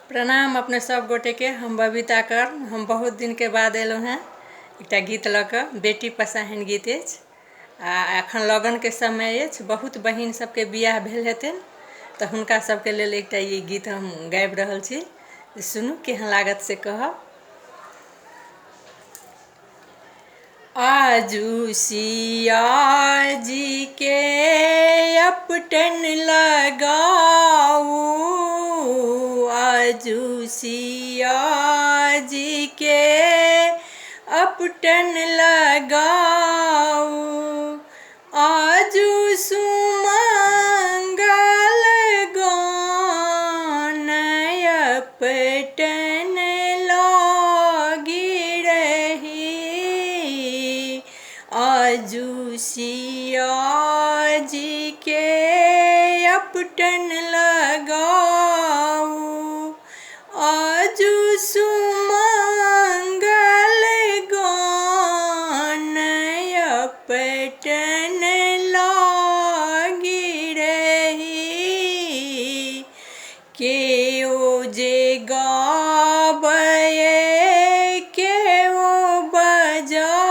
प्रणाम अपने सब गोटे के। हम बबीता कर। हम बहुत दिन के बाद एलहुँ हैं एकटा गीत लऽ कऽ। बेटी पसाहनि गीत अछि आ एखन लगन के समय अछि। बहुत बहिन सबके बियाह भेल हेतनि तऽ हुनका सबके लेल एकटा ई गीत हम गाबि रहल छी। सुनू केहन लागत से कहब। आजू सिया जी के अपटन लगाऊ, आजू सिया जी के अपटन लगाऊ, आजू सुमंगल गान अपटन लागी रही, आजू सिया जी के अपटन लगाऊ, आजू सुमंगल गान अपटन लागी रही, के ओ जे गाबए के ओ बजाबए,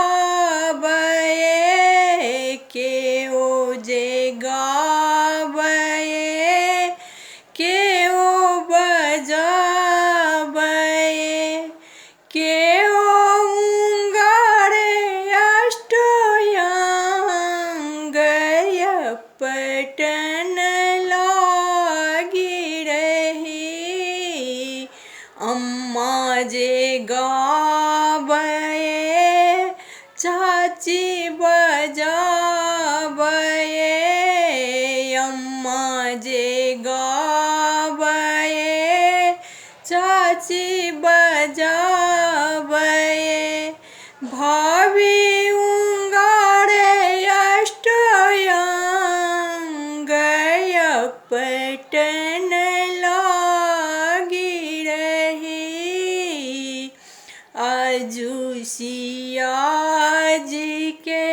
के ओ जे गाबए के ओ बजाबए, के ओ उंगारे अष्टयांग अपटन लागी रही, अम्मा जे गाबए चाची बजाबए, अम्मा जे गाबए चाची बजाबए, भाभी उंगारे अष्टयांग अपटन लागी रही, आजू सिया जी के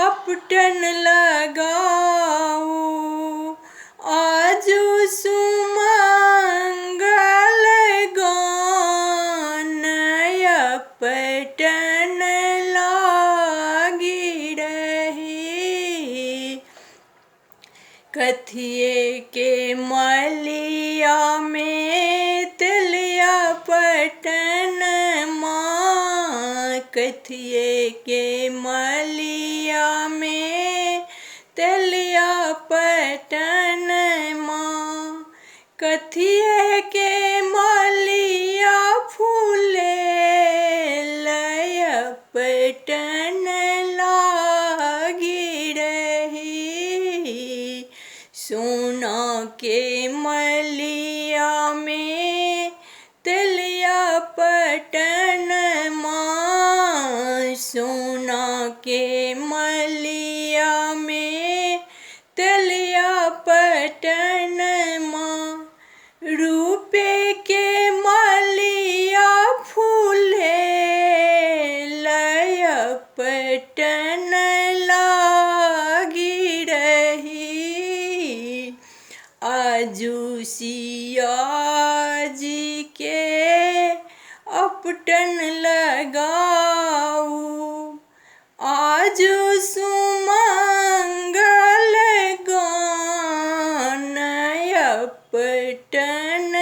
अपटन लगाऊ, आजू सुमंगल गान अपटन लागी रही, कथिए के मलिया में तेलिया पटन माँ, कथिए के मलिया में तेलिया पटन माँ, कथिए के मलिया फूले लय पटन लागी रही, सोना के मलिया में तेलिया पटन माँ, सोना के मलिया में तेलिया पटन माँ, रूपे के मलिया फूले लय पटन लागी रही, आजू सिया जी के अपटन लगाऊ, आजू सुमंगल गान अपटन